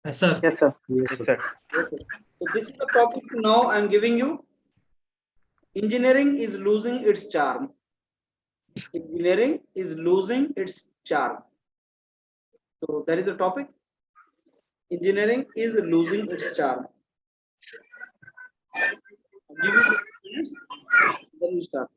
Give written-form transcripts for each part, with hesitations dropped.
Yes, sir. Yes, sir. Yes, Yes, sir. sir. Okay. So this is the topic now I'm giving you. Engineering is losing its charm. Engineering is losing its charm. So that is the topic. Engineering is losing its charm. I'll give you 2 minutes, then we start.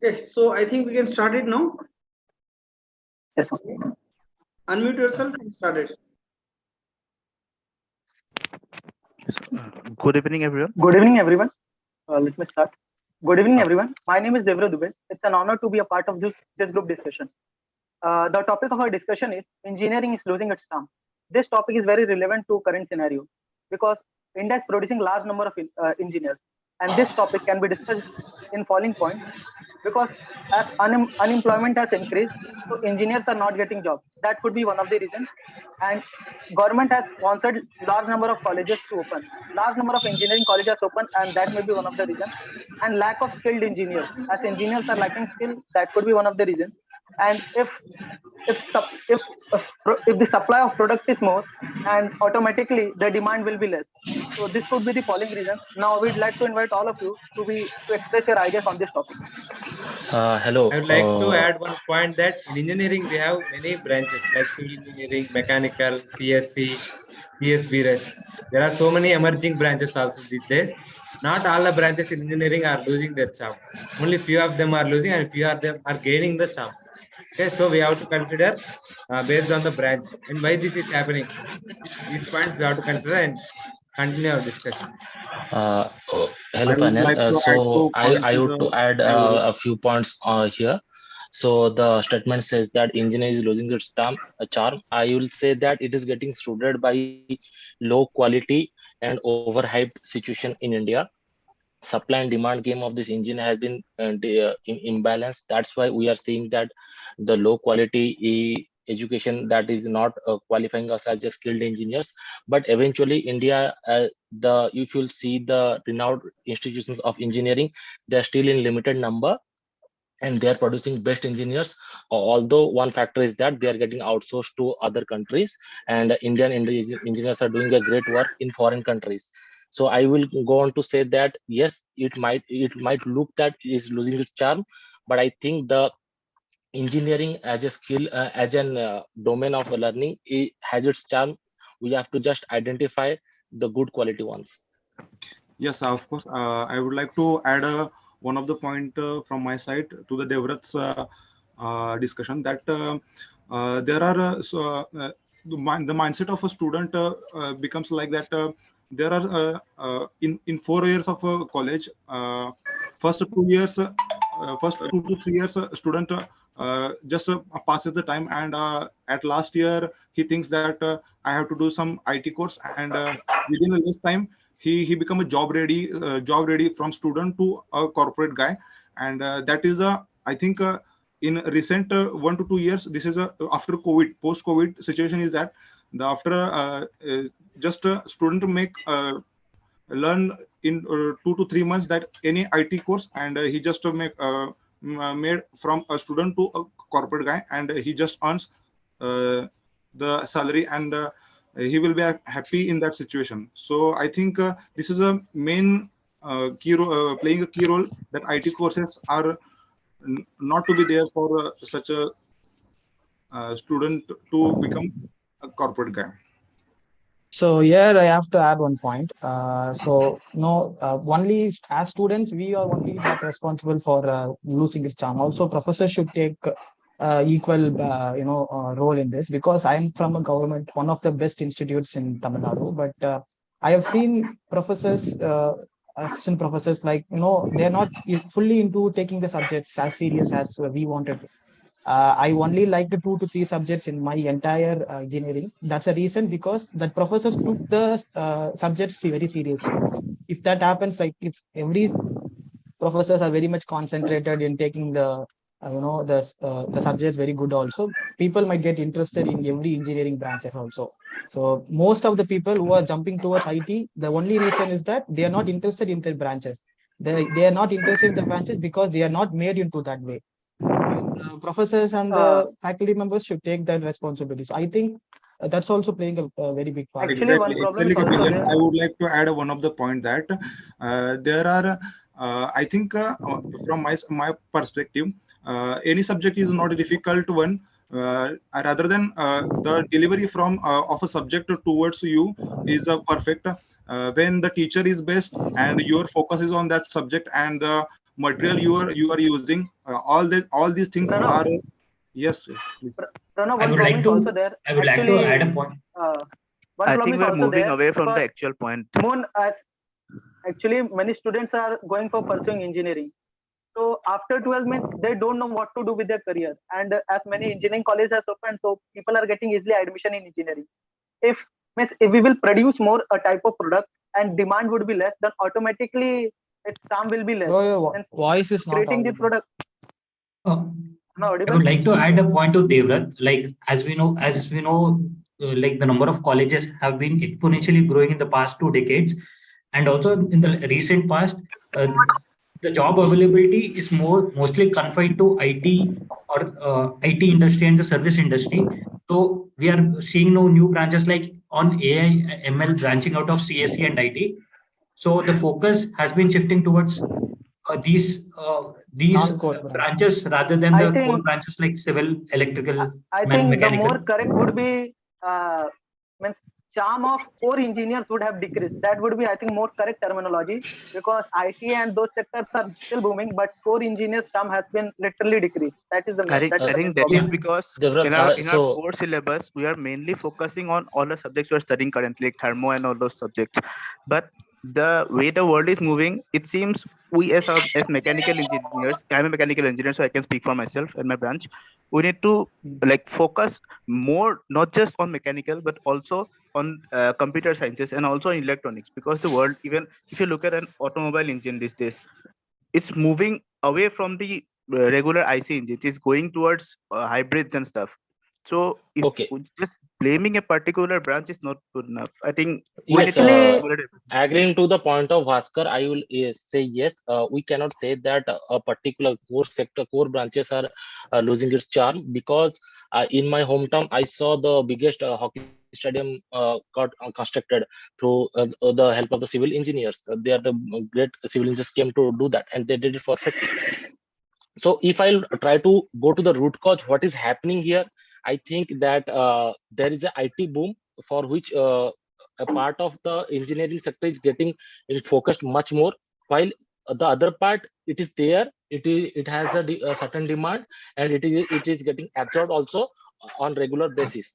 Okay, so I think we can start it now. Yes, sir. Unmute yourself and start it. Good evening, everyone. Good evening, everyone. Let me start. Good evening, everyone. My name is Devra Dubey. It's an honor to be a part of this group discussion. The topic of our discussion is engineering is losing its charm. This topic is very relevant to current scenario because India is producing large number of engineers, and this topic can be discussed in following points because as unemployment has increased, so engineers are not getting jobs. That could be one of the reasons. And government has sponsored large number of colleges to open. Large number of engineering colleges open, and that may be one of the reasons. And lack of skilled engineers, as engineers are lacking skill, that could be one of the reasons. And if the supply of product is more, and automatically the demand will be less. So this could be the following reasons. Now we'd like to invite all of you to express your ideas on this topic. Hello. I would like to add one point that in engineering we have many branches like civil engineering, mechanical, CSC, CSBRS. There are so many emerging branches also these days. Not all the branches in engineering are losing their charm. Only few of them are losing and few of them are gaining the charm. Okay, so we have to consider based on the branch and why this is happening. These points we have to consider and continue our discussion. Hello, panel. So I would to add a few points here. So the statement says that engineering is losing its charm. I will say that it is getting shrouded by low quality and overhyped situation in India. Supply and demand game of this engine has been in imbalance. That's why we are seeing that the low quality education that is not qualifying us as a skilled engineers. But eventually India, the if you'll see the renowned institutions of engineering, they're still in limited number and they are producing best engineers, although one factor is that they are getting outsourced to other countries, and Indian engineers are doing a great work in foreign countries. So I will go on to say that yes, it might look that it is losing its charm, but I think the engineering as a skill, as an domain of learning, it has its charm. We have to just identify the good quality ones. Yes, of course. I would like to add one of the point from my side to the Devrat's discussion that there are the mindset of a student becomes like that. There are in 4 years of college, first 2 years, first 2 to 3 years, student just passes the time, and at last year he thinks that I have to do some IT course, and within a less time he become a job ready from student to a corporate guy. And that is a, I think in recent 1 to 2 years, this is a after COVID, post COVID situation, is that the after just a student to make learn in 2 to 3 months that any IT course, and he just make made from a student to a corporate guy, and he just earns the salary, and he will be happy in that situation. So I think this is a main playing a key role, that IT courses are not to be there for such a student to become a corporate guy. So here I have to add one point. Only as students, we are only not responsible for losing its charm. Also, professors should take equal, role in this, because I'm from a government, one of the best institutes in Tamil Nadu. But I have seen professors, assistant professors, like, they're not fully into taking the subjects as serious as we wanted to. I only liked 2 to 3 subjects in my entire engineering. That's a reason, because that professors took the subjects very seriously. If that happens, like if every professors are very much concentrated in taking the the subjects very good, also people might get interested in every engineering branches also. So most of the people who are jumping towards IT, the only reason is that they are not interested in their branches. They are not interested in the branches because they are not made into that way. Professors and the faculty members should take that responsibility. So I think that's also playing a very big part. Actually, one problem is also there. I would like to add one of the point that there are, I think, from my perspective, any subject is not a difficult one. Rather than the delivery from of a subject towards you is perfect. When the teacher is best and your focus is on that subject, and the material you are using, all these things are. Yes, please. Pranav, I one would problem like is to also there. I would like to add a point. One I problem think is we're also moving there away from the because actual point. actually many students are going for pursuing engineering. So after 12 means they don't know what to do with their career, and as many engineering colleges are open, so people are getting easily admission in engineering. If we will produce more a type of product and demand would be less, then automatically its charm will be less. Your voice is not Creating the audible. product. I would like to add a point to Devrat. Like as we know, like the number of colleges have been exponentially growing in the past 2 decades, and also in the recent past, the job availability is mostly confined to IT or IT industry and the service industry. So we are seeing no new branches like on AI, ML branching out of CSC and IT. So the focus has been shifting towards these Non-core branch. branches rather than I the core think branches like civil, electrical, I think the mechanical. more correct would be means charm of core engineers would have decreased. That would be, I think, more correct terminology, because IT and those sectors are still booming, but core engineers charm has been literally decreased. That is the main. That's I the main think that problem. is because Devrat, in our core syllabus we are mainly focusing on all the subjects we are studying currently, like thermo and all those subjects. But the way the world is moving, it seems we as mechanical engineers, I'm a mechanical engineer, so I can speak for myself and my branch. We need to like focus more, not just on mechanical, but also on computer sciences and also in electronics, because the world, even if you look at an automobile engine these days, it's moving away from the regular IC engines. It's going towards hybrids and stuff. So if okay. just blaming a particular branch is not good enough, I think we Yes, need to agreeing to the point of Bhaskar, I will say yes. We cannot say that a particular core sector, core branches are losing its charm, because in my hometown, I saw the biggest hockey stadium got constructed through the help of the civil engineers. They are the great civil engineers came to do that, and they did it perfectly. So if I'll try to go to the root cause, what is happening here, I think that there is a IT boom for which a part of the engineering sector is getting focused much more, while the other part, it is there, it has a certain demand, and it is getting absorbed also on regular basis.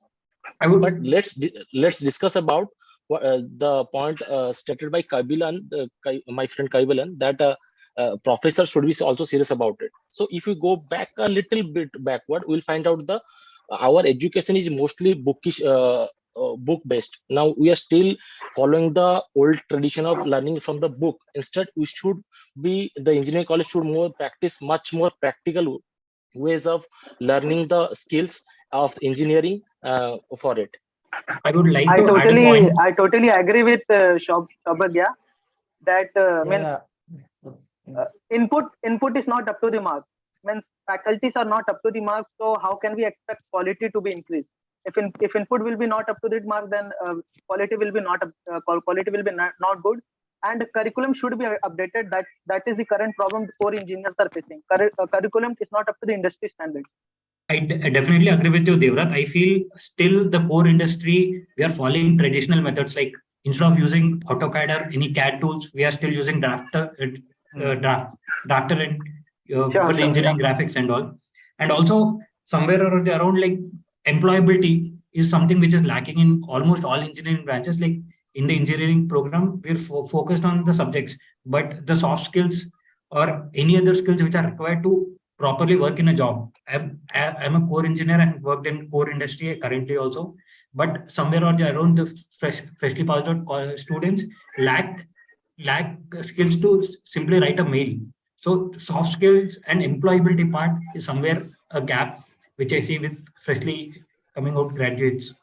But let's discuss about the point stated by Kaibilan, my friend Kaibilan, that professors should be also serious about it. So if we go back a little bit backward, we'll find out the our education is mostly bookish, book based. Now we are still following the old tradition of learning from the book. Instead, we should be the engineering college should more practice much more practical ways of learning the skills of engineering for it. I would like to add a point. I totally agree with Shaubhagya that input is not up to the mark. Means faculties are not up to the mark. So how can we expect quality to be increased? If input will be not up to the mark, then quality will be not not good. And curriculum should be updated. That is the current problem the core engineers are facing. Curriculum is not up to the industry standard. I definitely agree with you, Devrat. I feel still the core industry, we are following traditional methods, like instead of using AutoCAD or any CAD tools, we are still using drafter and for the engineering graphics and all. And also somewhere around, like employability is something which is lacking in almost all engineering branches. Like in the engineering program, we're focused on the subjects, but the soft skills or any other skills which are required to properly work in a job. I'm a core engineer and worked in core industry currently also, but somewhere around the freshly passed out students lack skills to simply write a mail. So soft skills and employability part is somewhere a gap which I see with freshly coming out graduates.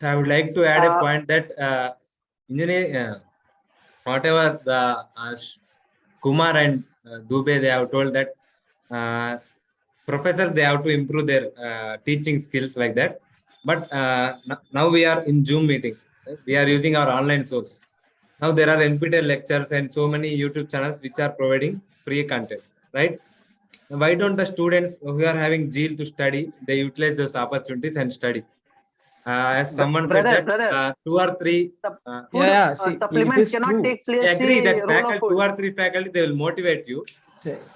I would like to add a point that engineering, whatever the Kumar and Dubey, they have told that professors, they have to improve their teaching skills like that. But now we are in Zoom meeting. We are using our online source. Now there are NPTEL lectures and so many YouTube channels which are providing free content, right? Why don't the students who are having zeal to study, they utilize those opportunities and study? As someone said that 2 or 3 supplements cannot take place. I agree that faculty, 2 or 3 faculty, they will motivate you.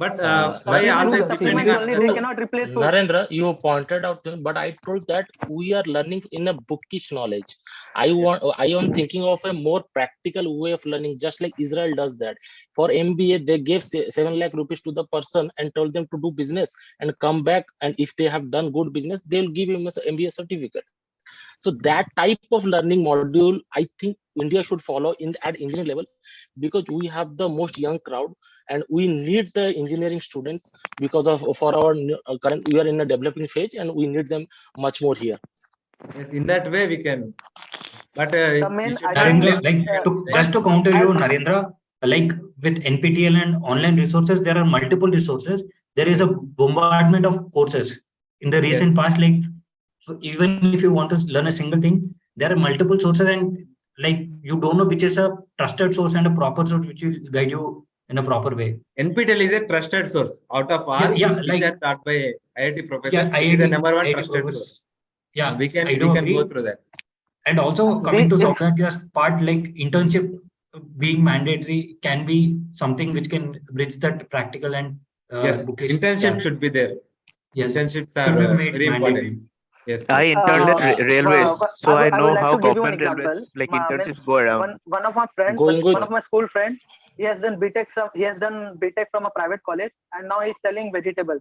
But why always depending on they cannot replace food. Narendra, you pointed out, but I told that we are learning in a bookish knowledge. I am thinking of a more practical way of learning, just like Israel does that. For MBA, they gave 7 lakh rupees to the person and told them to do business and come back. And if they have done good business, they'll give him an MBA certificate. So that type of learning module, I think India should follow at engineering level, because we have the most young crowd and we need the engineering students because of for our current, we are in a developing phase and we need them much more here. Yes, in that way we can. But Narendra, just to counter you, Narendra, like with NPTEL and online resources, there are multiple resources. There is a bombardment of courses in the recent past. Like, so even if you want to learn a single thing, there are multiple sources, and like you don't know which is a trusted source and a proper source which will guide you in a proper way. NPTEL is a trusted source out of all. Like taught by IIT professors. Yeah, it is the number 1 trusted source. Yeah, we can go through that. And also coming to Saubhagya's part, like internship being mandatory can be something which can bridge that practical and yes, internship should be there. Yes, internships are very important. Yes, I interned at railways, so I know how government railways like internships go around. One of my friends, one of my school friends, he has done BTech from a private college, and now he's selling vegetables.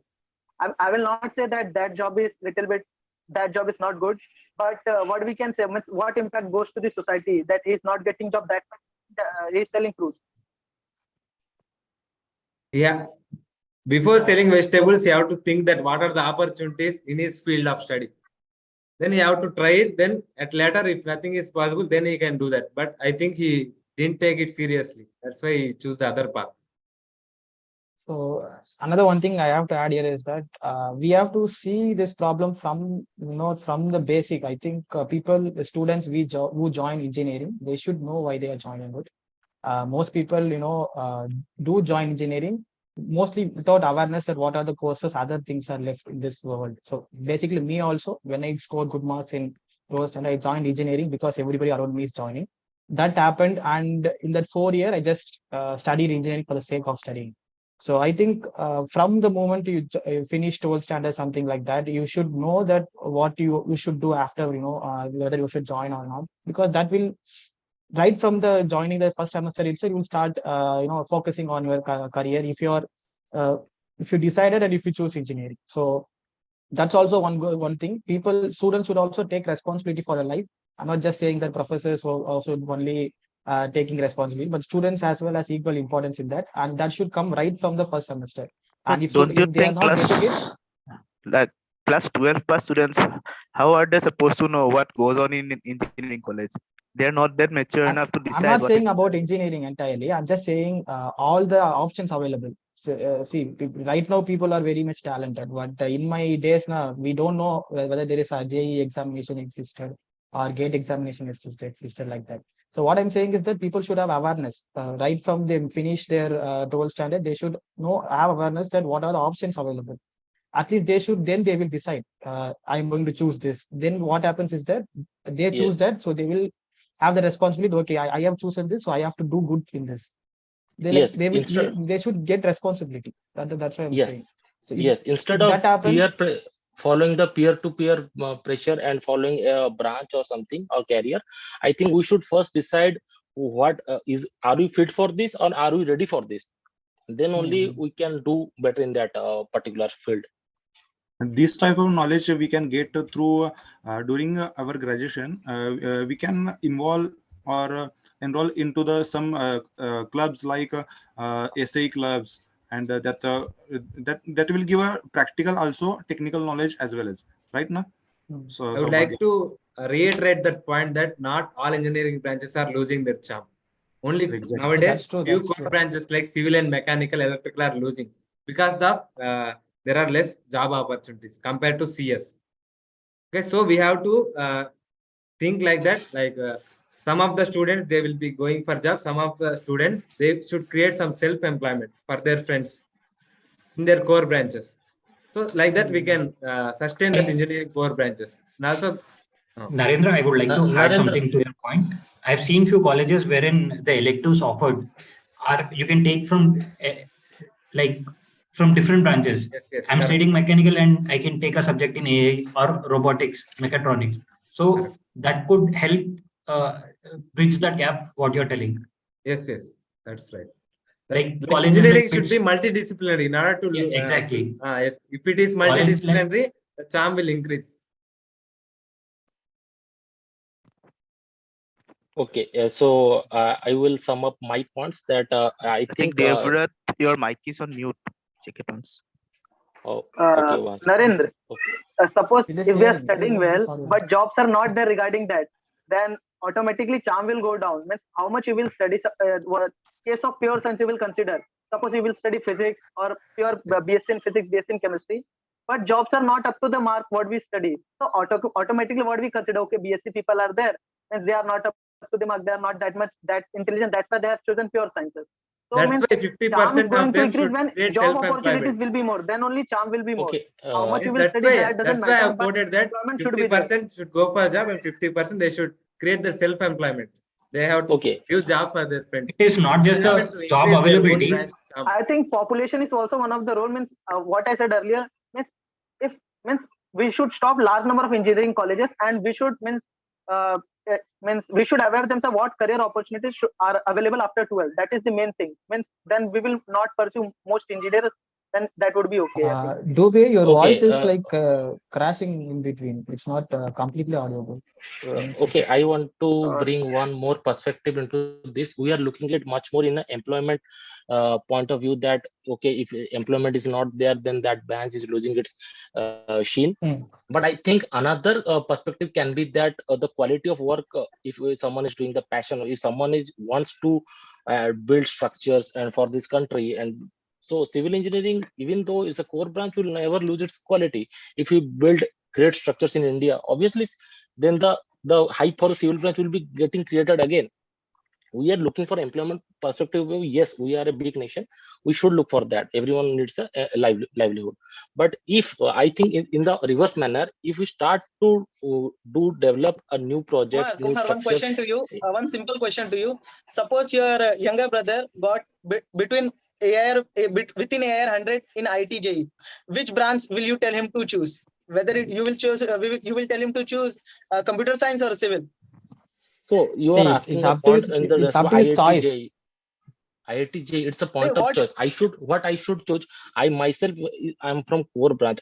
I will not say that job is not good, but what we can say, what impact goes to the society that he's not getting job, that he's selling fruits. Yeah. Before selling vegetables, you have to think that what are the opportunities in his field of study. Then you have to try it. Then at later, if nothing is possible, then he can do that. But I think he didn't take it seriously. That's why he chose the other path. So another one thing I have to add here is that we have to see this problem from the basic. I think the students who join engineering, they should know why they are joining it. Most people do join engineering mostly without awareness that what are the courses, other things are left in this world. So basically, me also, when I scored good marks in first and I joined engineering because everybody around me is joining. That happened, and in that 4 year, I just studied engineering for the sake of studying. So I think from the moment you finish 12th standard, something like that, you should know that what you should do after, whether you should join or not, because that will, right from the joining the first semester itself, you will start focusing on your career uh, if you decided and if you choose engineering. So that's also one thing. Students should also take responsibility for their life. I'm not just saying that professors will also only taking responsibility, but students as well as equal importance in that, and that should come right from the first semester. And if Don't you if they are think not getting it, like plus 12 plus students, how are they supposed to know what goes on in engineering college? They're not that mature enough to I'm decide not what is saying about engineering entirely. I'm just saying all the options available. So, see, right now people are very much talented, but in my days now, we don't know whether there is a JEE examination existed or gate examination existed like that. So what I'm saying is that people should have awareness right from them finish their 12th standard. They should have awareness that what are the options available. At least they should, then they will decide, I'm going to choose this. Then what happens is that they choose Yes, that, so they will have the responsibility. Okay, I have chosen this, so I have to do good in this. yes. They should get responsibility. That's what I'm Yes, saying. So yes. Instead if that of happens, following the peer-to-peer pressure and following a branch or something or career, I think we should first decide what are we fit for this or are we ready for this? Then only we can do better in that particular field. This type of knowledge we can get through during our graduation. We can involve or enroll into the some clubs like SAE clubs, and that will give a practical also technical knowledge as well as right now. So I would like to reiterate that point that not all engineering branches are losing their charm. Only exactly. nowadays, that's true. few That's core true. branches like civil and mechanical, electrical are losing because there are less job opportunities compared to CS. Okay, so we have to think like that. Like some of the students, they will be going for job. Some of the students, they should create some self-employment for their friends in their core branches. So like that, we can sustain that And engineering core branches. And also, Narendra, I would like to add Narendra, something to your point. I've seen few colleges wherein the electives offered are you can take from like from different branches. yes, yes, I'm correct, studying mechanical and I can take a subject in AI or robotics, mechatronics. correct. So that could help uh, bridge that gap. What you're telling, Yes, yes, that's right. like Like colleges like engineering should Pitts, be multidisciplinary in order yeah, to exactly. yes, if it is College like multidisciplinary, the charm will increase. okay. So I will sum up my points that I I think think. Devrat, your mic is on mute. Check it once. Oh, okay, one second. Narendra, Okay. suppose It is if we are hearing. studying well, Sorry. but jobs are not there regarding that, then automatically charm will go down. Means how much you will study. Case of pure science you will consider. Suppose you will study physics or pure Yes, BSc in physics, BSc in chemistry, but jobs are not up to the mark what we study. So automatically what we consider, okay, BSc people are there, and they are not up to the mark. They are not that intelligent. That's why they have chosen pure sciences. So means that's why charm is 50% going of to them increase should when create job opportunities self-employment. will be more. Then only charm will be more. Okay. How much Yes, you will study that doesn't that's why matter, I've but quoted that employment should be there. 50% should go for a job and 50% they should create the self-employment. They have to Okay. give job for their it friends. is not just That will a job increase their own availability. branch charm. I think population is also one of the role. Means what I said earlier, means if means we should stop large number of engineering colleges, and we should means we should aware them of what career opportunities are available after 12. That is the main thing. Means then we will not pursue most engineers. Then that would be okay, I think. Dubey, your voice Okay. is like crashing in between. It's not completely audible. Can you check Okay, it? I want to Uh, bring one more perspective into this. We are looking at much more in an employment point of view that, okay, if employment is not there, then that branch is losing its sheen. Mm. But I think another perspective can be that the quality of work, if someone is doing the passion, if someone is wants to build structures and for this country, and so civil engineering, even though it's a core branch, will never lose its quality. If you build great structures in India, obviously, then the hype for the civil branch will be getting created again. we are looking for employment perspective. Yes, we are a big nation. We should look for that. Everyone needs a livelihood. But if I think in the reverse manner, if we start to do develop a new projects, new Kumar, one structure. question to you. One simple question to you. Suppose your younger brother got between AIR within AIR 100 in IIT. Which branch will you tell him to choose? Whether you will choose, you will tell him to choose computer science or civil. So you are asking It's a up to point in the it's up to his choice. IITJ, it's a point of choice. I should choose. I myself, I'm from core branch.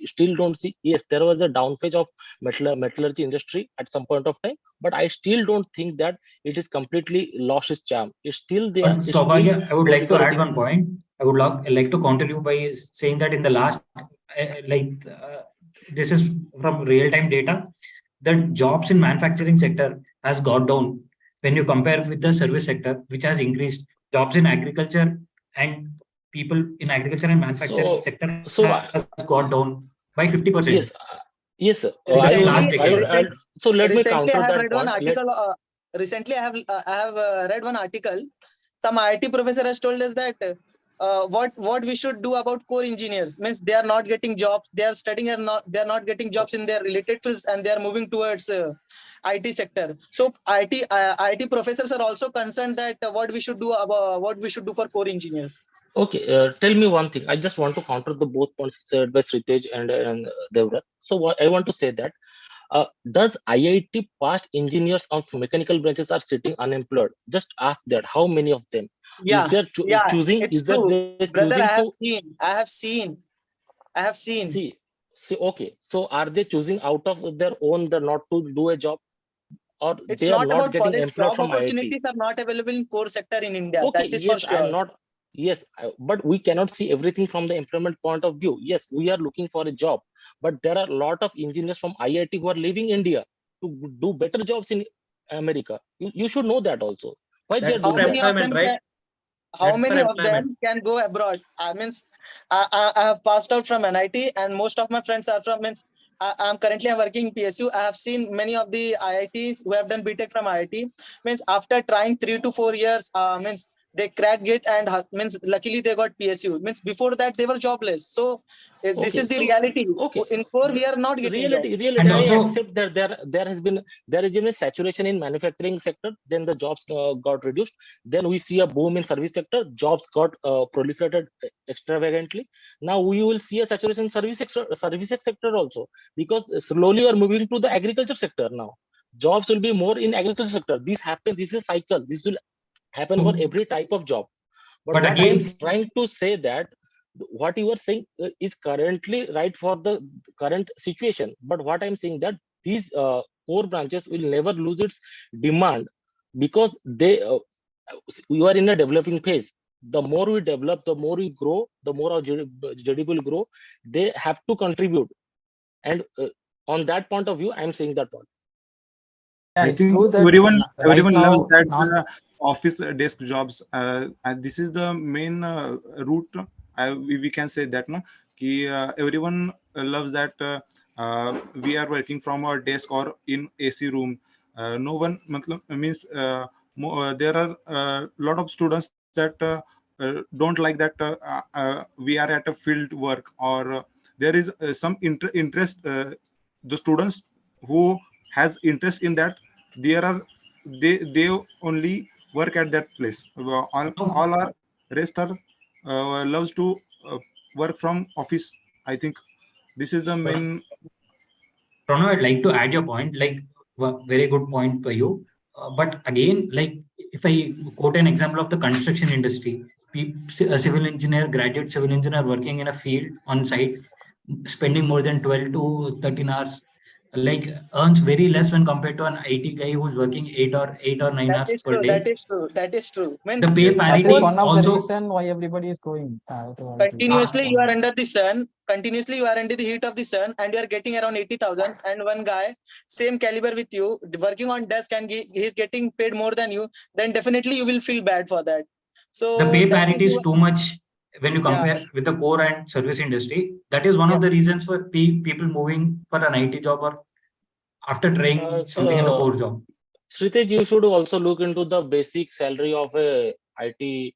Still don't see. Yes, there was a downphase of metallurgy industry at some point of time, but I still don't think that it is completely lost its charm. It's still there. But It's still Saubhagya, I would like to add proliferating. one point. I would like to counter you by saying that in the last, this is from real-time data, the jobs in manufacturing sector has got down when you compare with the service sector, which has increased. Jobs in agriculture and people in agriculture and manufacturing sector has got down by 50%. Yes, yes. So let me Recently, counter I have that read point. one article. Recently, I have read one article. Some IT professor has told us that what we should do about core engineers means they are not getting jobs. They are studying and they are not getting jobs in their related fields, and they are moving towards IT sector. So IT professors are also concerned that what we should do for core engineers. Okay, tell me one thing. I just want to counter the both points said by Sritej and Devrat. So what I want to say that does IIT past engineers of mechanical branches are sitting unemployed? Just ask that. How many of them? Yeah, Is there choosing? it's Is that true, they're brother. choosing to I have seen. see? See, okay. So are they choosing out of their own the not to do a job, or It's they are not not about getting college. employed Job from IIT? opportunities are not available in core sector in India. Okay, That is for yes, I am sure. not. Yes, but we cannot see everything from the employment point of view. Yes, we are looking for a job, but there are a lot of engineers from IIT who are leaving India to do better jobs in America. You should know that also. Why they are That's How for doing that? many of employment, them right? can? How That's for many of employment. them can go abroad? I means I have passed out from NITE, and most of my friends are from means. I'm currently working in PSU. I have seen many of the IITs who have done BTech from IIT. Means after trying 3 to 4 years, means they cracked it, and means luckily they got PSU. Means before that they were jobless. So this Okay, is the so reality. okay, In core, we are not getting jobs. And reality. I also, accept that there has been a saturation in manufacturing sector. Then the jobs got reduced. Then we see a boom in service sector. Jobs got proliferated extravagantly. Now we will see a saturation in service sector also, because slowly we are moving to the agriculture sector now. Jobs will be more in agriculture sector. This happens. This is a cycle. This will happen for every type of job. But but what I am again, trying to say that what you are saying is currently right for the current situation. But what I'm saying that these core branches will never lose its demand, because we are in a developing phase. The more we develop, the more we grow, the more our GDP will grow. They have to contribute, and on that point of view, I'm saying that point. Yeah, I it's think true that everyone right loves now, that office desk jobs, and this is the main route. We can say that no, everyone loves that. We are working from our desk or in AC room. No one means there are a lot of students that don't like that. We are at a field work, or there is some interest. The students who has interest in that, there are they only work at that place. All our rest are loves to work from office. I think this is the main. Pranav, I'd like to add your point, like very good point by you. But again, like if I quote an example of the construction industry, a civil engineer, graduate civil engineer working in a field on site, spending more than 12 to 13 hours, like earns very less when compared to an IT guy who's working 8 or 9 That hours is per true. day. That is true. That is true. The Means pay that is parity one of the also. reason why everybody is going to continuously IT. you are under the sun. Continuously you are under the heat of the sun, and you are getting around 80,000. And one guy, same caliber with you, working on desk, and he's getting paid more than you. Then definitely you will feel bad for that. The So pay that is parity is too much when you yeah. compare with the core and service industry. That is one Yeah. of the reasons for people moving for an IT job or after trying something in the core So job. Shritesh, you should also look into the basic salary of a IT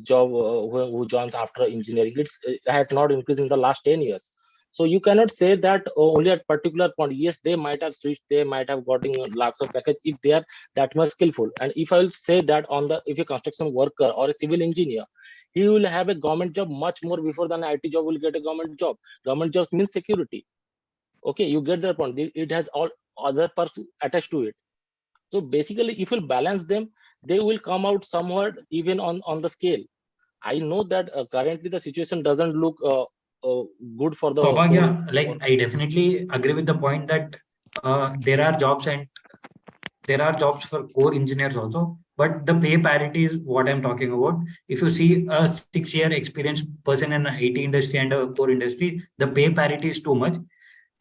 job who joins after engineering. It has not increased in the last 10 years. So you cannot say that only at particular point. Yes, they might have switched, they might have gotten lakhs of package if they are that much skillful. And if I will say that on the if a construction worker or a civil engineer, he will have a government job much more before than an IT job will get a government job. Government jobs means security. Okay, you get that point. It has all other perks attached to it. So basically, if you balance them, they will come out somewhat even on the scale. I know that currently the situation doesn't look good for the So, core Abhagya, like I workers. definitely agree with the point that there are jobs and there are jobs for core engineers also, but the pay parity is what I'm talking about. If you see a 6-year experienced person in an IT industry and a core industry, the pay parity is too much.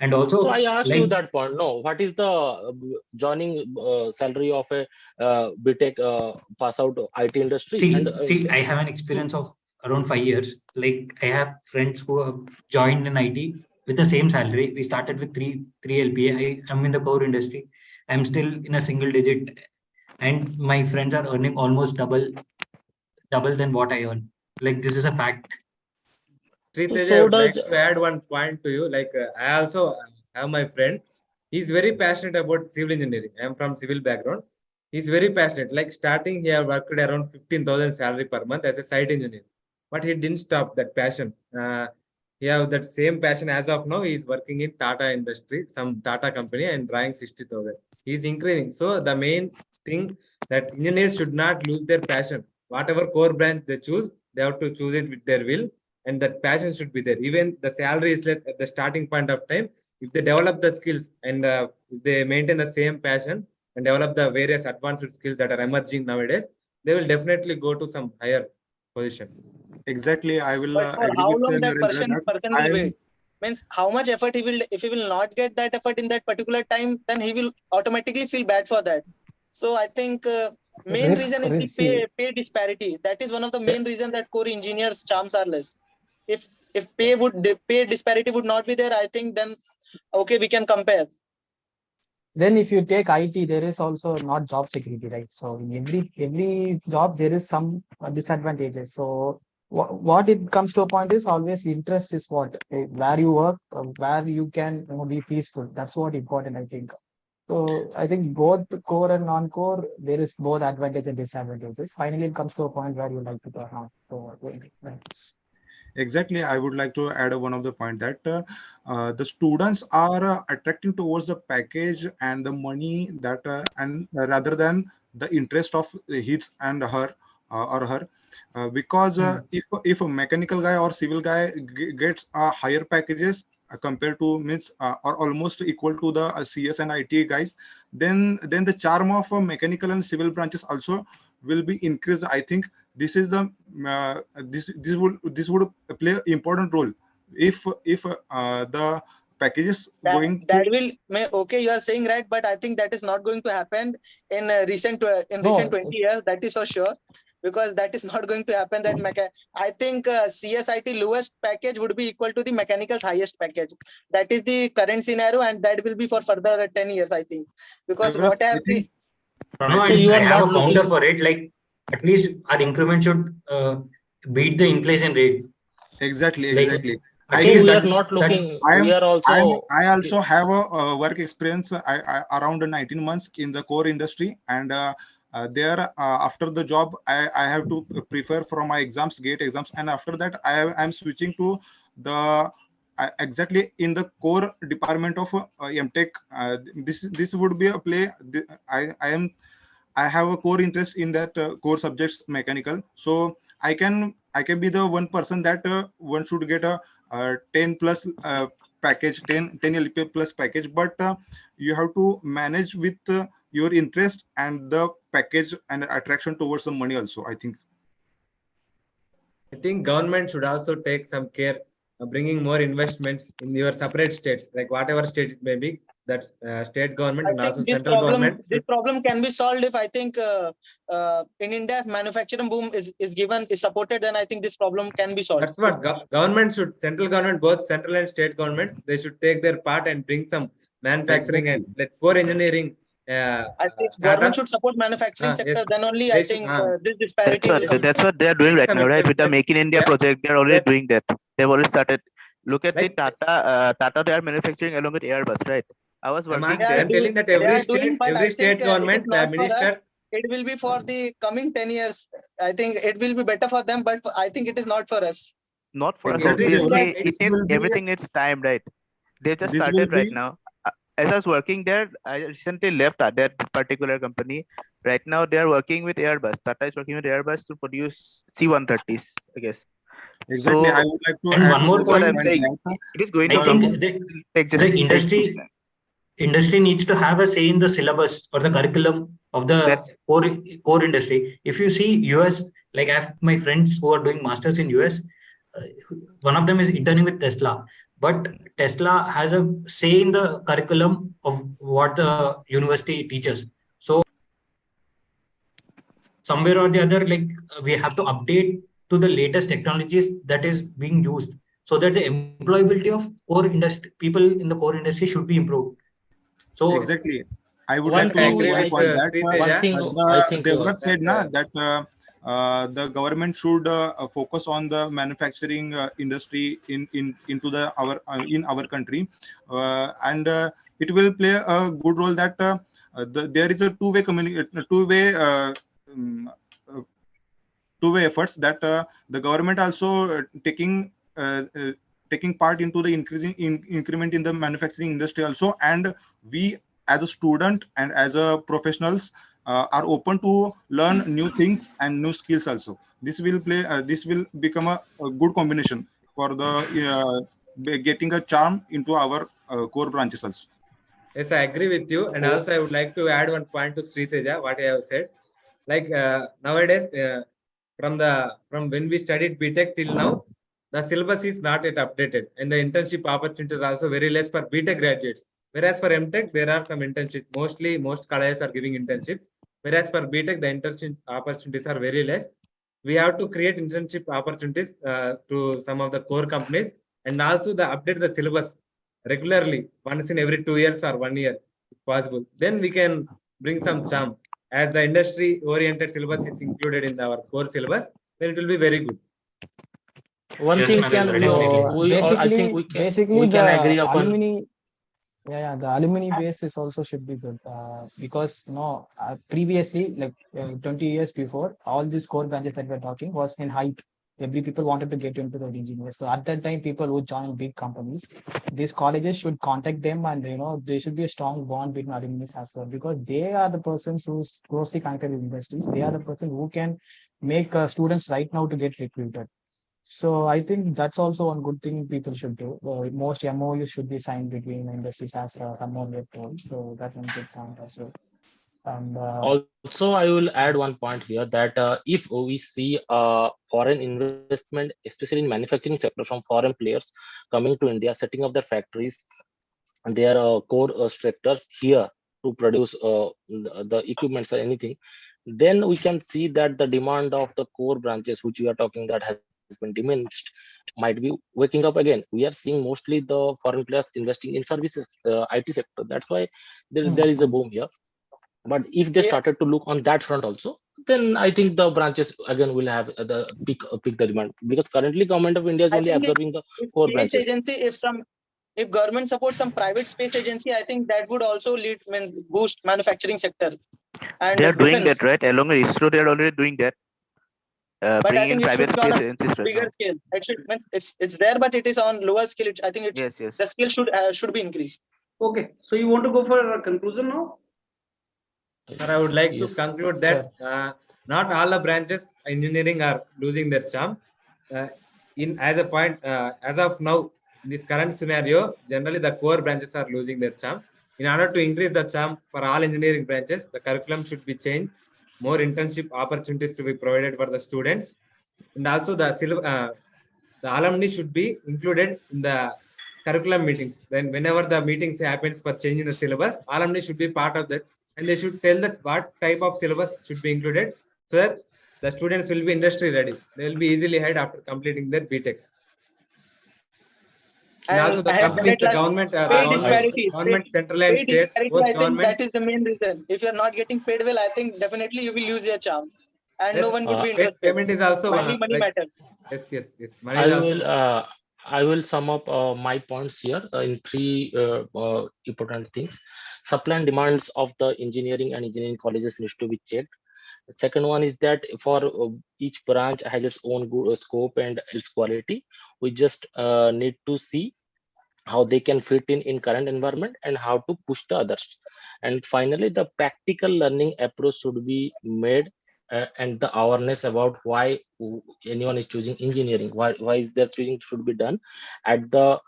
And So also, I asked you like, that point. No, what is the joining salary of a BTech pass out IT industry? And see, I have an experience of around 5 years. Like, I have friends who have joined in IT with the same salary. We started with three LPA. I'm in the core industry. I'm still in a single digit, and my friends are earning almost double than what I earn. Like, this is a fact. Shritesh, I so would like does to add one point to you. Like I also have my friend. He's very passionate about civil engineering. I am from civil background. He's very passionate. Like starting, he have worked around 15,000 salary per month as a site engineer, but he didn't stop that passion. He have that same passion as of now. He is working in Tata industry, some Tata company, and drawing 60,000. He's increasing. So the main thing that engineers should not lose their passion. Whatever core branch they choose, they have to choose it with their will, and that passion should be there. Even the salary is less at the starting point of time. If they develop the skills and if they maintain the same passion and develop the various advanced skills that are emerging nowadays, they will definitely go to some higher position. Exactly, I will But for agree how with long that Narendra that person will I'm wait? Means how much effort he will, if he will not get that effort in that particular time, then he will automatically feel bad for that. So I think main reason is the See, pay disparity. That is one of the main reasons that core engineers charms are less. If pay disparity would not be there, I think then okay, we can compare. then if you take IT, there is also not job security, right? So in every job there is some disadvantages. So what it comes to a point is always interest is what where you work, where you can be peaceful. That's what important, I think. So I think both core and non-core, there is both advantage and disadvantages. Finally, it comes to a point where you like to turn out. So exactly, I would like to add one of the point that the students are attracting towards the package and the money that and rather than the interest of his and her or her because if a mechanical guy or civil guy gets higher packages compared to means or almost equal to the CS and IT guys, then the charm of mechanical and civil branches also will be increased. I think this is the this would play an important role if the packages that going to that will okay, you are saying right, but I think that is not going to happen in recent no, 20 years, that is for sure, because that is not going to happen. That I think CSIT lowest package would be equal to the mechanical's highest package. That is the current scenario, and that will be for further 10 years, I think, because Devrat, what I I have think I Pranav, so think you and I are have not a counter looking. for it. Like, at least our increment should beat the inflation rate. Like, exactly. at I So least think we are that not that looking. We are also. I also have a work experience around 19 months in the core industry, and there after the job I have to prepare for my exams, gate exams, and after that I'm switching to the exactly in the core department of MTech. This would be a play. I have a core interest in that core subjects mechanical, so I can be the one person that one should get a 10 plus package, 10 LPA plus package, but you have to manage with your interest and the package and attraction towards the money also, I think. I think government should also take some care of bringing more investments in your separate states, like whatever state it may be. That state government I and think also central government this should. problem can be solved if I think in India, if manufacturing boom is supported, then I think this problem can be solved. That's what government should, central government, both central and state governments, they should take their part and bring some manufacturing and Exactly. let core engineering I think government should support manufacturing sector. Then only I think this disparity. That's what they are doing right now, right? With the Make in India project, they are already doing that. They've already started. Look at the Tata. Tata, they are manufacturing along with Airbus, right? I was working there. I'm telling that every state government, ministers. It will be for the coming 10 years. I think it will be better for them, but I think it is not for us. Not for us, obviously. Everything needs time, right? They just started right now. As I was working there, I recently left that particular company. Right now, they are working with Airbus. Tata is working with Airbus to produce C-130s, I guess. Exactly. So, I would like to and add one more what I'm point. saying. It is going I to think the industry needs to have a say in the syllabus or the curriculum of the core industry. If you see US, like I have my friends who are doing masters in US, one of them is interning with Tesla, but Tesla has a say in the curriculum of what the university teaches. So somewhere or the other, like we have to update to the latest technologies that is being used, so that the employability of core industry people in the core industry should be improved. So exactly, I would like to agree with point that Devrat said that the government should focus on the manufacturing industry into in our country, and it will play a good role that there is a two-way efforts that the government also taking part into the increment in the manufacturing industry also, and we as a student and as a professionals are open to learn new things and new skills also. This will become a good combination for the getting a charm into our core branches also. Yes, I agree with you. And also I would like to add one point to Sriteja, what I have said. Like nowadays, from when we studied BTech till now, the syllabus is not yet updated, and the internship opportunities are also very less for BTech graduates. Whereas for MTech, there are some internships. Mostly, most colleges are giving internships. Whereas for BTech, the internship opportunities are very less. We have to create internship opportunities to some of the core companies, and also the update the syllabus regularly, once in every 2 years or 1 year, if possible. Then we can bring some charm. As the industry-oriented syllabus is included in our core syllabus, then it will be very good. One thing can I think we can agree upon. The alumni base is also should be good because previously, like 20 years before, all these core branches that we're talking was in hype. Every people wanted to get into the engineers. So at that time, people would join big companies. These colleges should contact them, and there should be a strong bond between alumni as well, because they are the persons who's closely connected with industries. They are the person who can make students right now to get recruited. So I think that's also one good thing people should do. Most MOUs should be signed between industries as someone get told. So that's one good point also. And also, I will add one point here that if we see foreign investment, especially in manufacturing sector, from foreign players coming to India, setting up their factories and their core sectors here to produce the equipments or anything, then we can see that the demand of the core branches, which we are talking that has been diminished, might be waking up again. We are seeing mostly the foreign players investing in services, IT sector. That's why there is a boom here. But if they started to look on that front also, then I think the branches again will have the pick the demand, because currently government of India is only absorbing the core branches. Agency, if government supports some private space agency, I think that would also boost manufacturing sector. And they are doing that, right? Along with ISRO, they are already doing that. But I think it should be on a bigger scale. It's there, but it is on lower scale. I think the scale should be increased. Okay, so you want to go for a conclusion now? Sir, I would like to conclude that not all the branches engineering are losing their charm. As a point, as of now, in this current scenario, generally the core branches are losing their charm. In order to increase the charm for all engineering branches, the curriculum should be changed, more internship opportunities to be provided for the students, and also the alumni should be included in the curriculum meetings. Then whenever the meetings happens for changing the syllabus, alumni should be part of that, and they should tell us what type of syllabus should be included, so that the students will be industry ready. They will be easily ahead after completing their BTech. And also the companies, the government, government central and state, both I think government. that is the main reason. If you are not getting paid well, I think definitely you will lose your charm, and no one would be interested. Payment is also Only money matters. Yes. Money is also. I will sum up my points here in three important things. Supply and demands of the engineering and engineering colleges needs to be checked. The second one is that for each branch has its own scope and its quality. We just need to see how they can fit in current environment and how to push the others. And finally, the practical learning approach should be made, and the awareness about why anyone is choosing engineering, why is their choosing should be done at the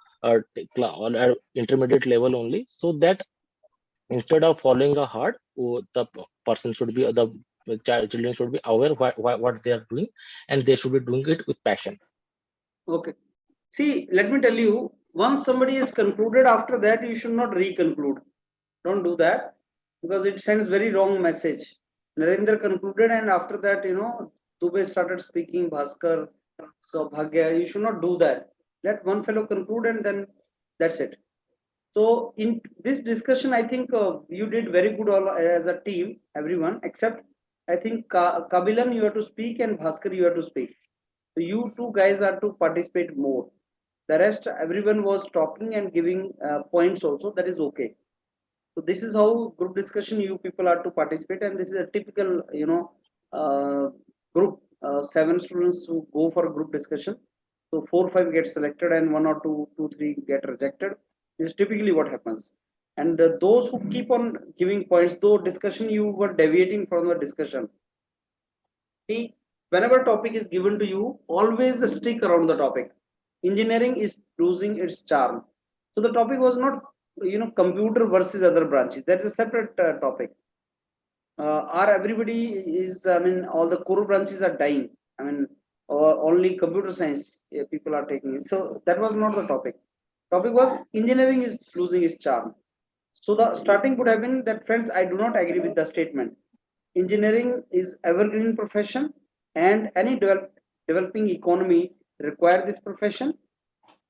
intermediate level only, so that instead of following a hard, the person should be the children should be aware what they are doing, and they should be doing it with passion. Okay. See, let me tell you, once somebody is concluded, after that you should not reconclude. Don't do that, because it sends very wrong message. Narendra concluded, and after that, Dubey started speaking, Bhaskar, Bhagya. You should not do that. Let one fellow conclude, and then that's it. So in this discussion, I think you did very good all as a team, everyone, except I think Kabilan, you have to speak, and Bhaskar, you have to speak. So you two guys are to participate more. The rest, everyone was talking and giving points also. That is okay. So this is how group discussion you people are to participate, and this is a typical, group. 7 students who go for a group discussion. So 4, 5 get selected, and 1 or 2, 2, 3 get rejected. This is typically what happens. And those who keep on giving points, though discussion you were deviating from the discussion. See, whenever topic is given to you, always stick around the topic. Engineering is losing its charm. So the topic was not, computer versus other branches. That is a separate topic. Or everybody is, all the core branches are dying. Or only computer science people are taking it. So that was not the topic. Topic was engineering is losing its charm. So the starting would have been that, friends, I do not agree with the statement. Engineering is evergreen profession, and any developing economy require this profession,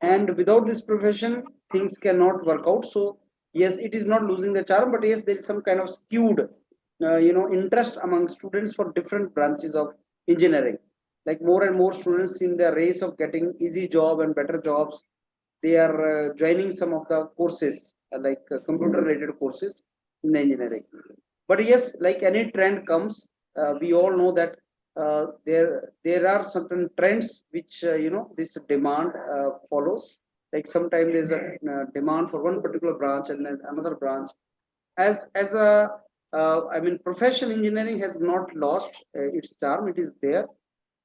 and without this profession things cannot work out. So yes, it is not losing the charm, but yes, there is some kind of skewed interest among students for different branches of engineering. Like more and more students in the race of getting easy job and better jobs, they are joining some of the courses like computer related courses in the engineering. But yes, like any trend comes, we all know that there are certain trends which this demand follows. Like sometimes there's a demand for one particular branch and then another branch. As a professional engineering has not lost its charm. It is there.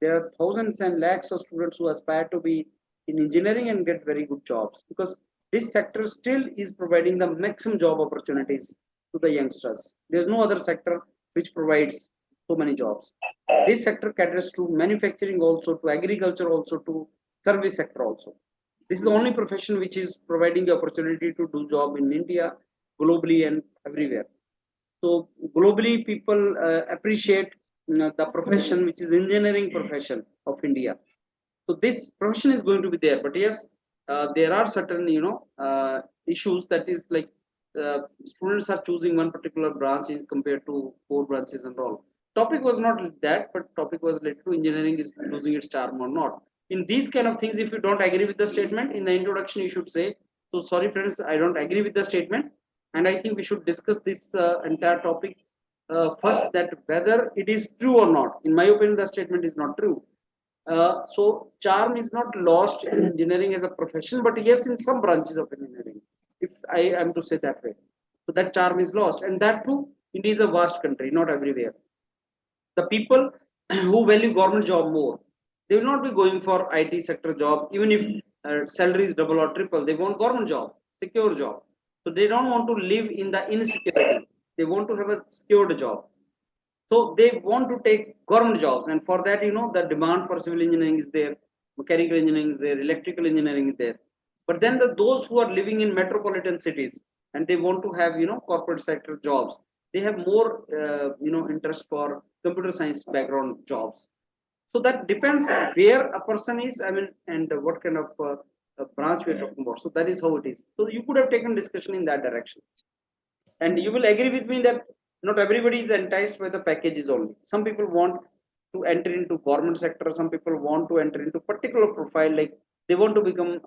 There are thousands and lakhs of students who aspire to be in engineering and get very good jobs, because this sector still is providing the maximum job opportunities to the youngsters. There's no other sector which provides so many jobs. This sector caters to manufacturing also, to agriculture also, to service sector also. This is the only profession which is providing the opportunity to do job in India, globally, and everywhere. So globally, people appreciate the profession which is engineering profession of India. So this profession is going to be there, but yes, there are certain issues, that is like students are choosing one particular branch in compared to 4 branches and all. Topic was not like that, but topic was related to engineering is losing its charm or not. In these kind of things, if you don't agree with the statement in the introduction, you should say, so sorry friends, I don't agree with the statement, and I think we should discuss this entire topic first, that whether it is true or not. In my opinion, the statement is not true. So charm is not lost in engineering as a profession, but yes, in some branches of engineering, if I am to say that way. So that charm is lost, and that too, India is a vast country, not everywhere. The people who value government job more, they will not be going for IT sector job, even if salary is double or triple. They want government job, secure job. So they don't want to live in the insecurity. They want to have a secured job. So they want to take government jobs, and for that, the demand for civil engineering is there, mechanical engineering is there, electrical engineering is there. But then those who are living in metropolitan cities and they want to have corporate sector jobs, they have more interest for computer science background jobs. So that depends where a person is, and what kind of branch we're talking about. So that is how it is. So you could have taken discussion in that direction. And you will agree with me that not everybody is enticed by the packages only. Some people want to enter into government sector. Some people want to enter into particular profile, like they want to become,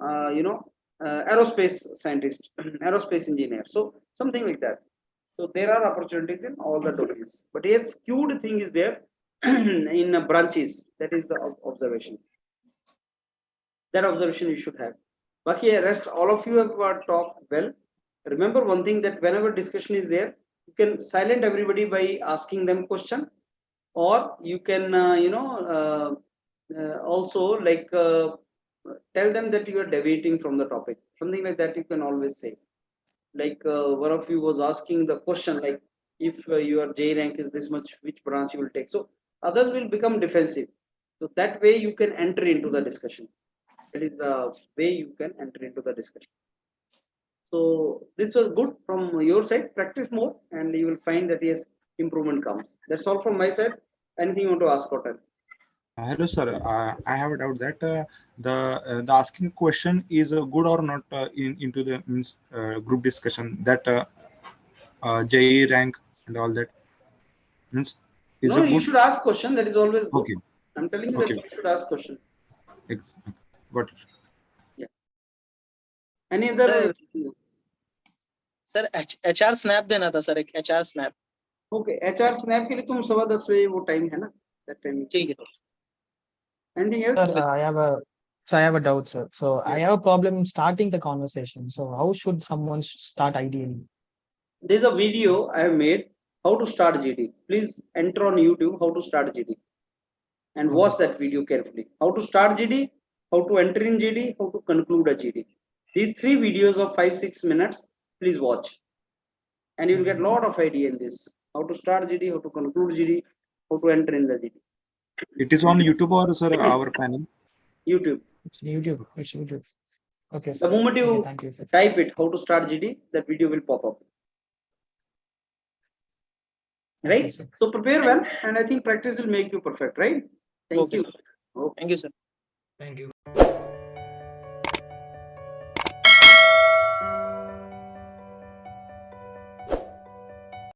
aerospace scientist, aerospace engineer. So something like that. So there are opportunities in all the domains. But yes, skewed thing is there in branches. That is the observation. That observation you should have. Baki, rest all of you have talked well. Remember one thing, that whenever discussion is there, you can silent everybody by asking them question, or you can also like tell them that you are deviating from the topic. Something like that you can always say. Like one of you was asking the question, like if your J rank is this much, which branch you will take? So others will become defensive. So that way you can enter into the discussion. That is the way you can enter into the discussion. So this was good from your side. Practice more, and you will find that yes, improvement comes. That's all from my side. Anything you want to ask, Hotel? Hello, sir. I have a doubt that the asking a question is good or not into the group discussion, that JE rank and all that means is No, a you good. should ask question. That is always good. Okay. I'm telling you Okay. that you should ask question. Got it. Yeah. Any other? Sir HR snap देना था sir, एक HR snap. Okay, HR snap के लिए तुम 10:15 बजे वो time है ना? That time. ठीक है. Anything else? Sir, I have a doubt, sir. So I have a problem in starting the conversation. So how should someone start ideally? There's a video I have made how to start GD. Please enter on YouTube how to start GD and watch that video carefully. How to start GD, how to enter in GD, how to conclude a GD. These 3 videos of 5-6 minutes, please watch, and you will get a lot of idea in this. How to start GD, how to conclude GD, how to enter in the GD. It is on YouTube or sir our panel? YouTube. It's YouTube. It's YouTube. Okay. The moment you thank you, sir. type it, how to start GD, that video will pop up. Right? So prepare well, and I think practice will make you perfect, right? Thank you. Thank you, sir. Thank you.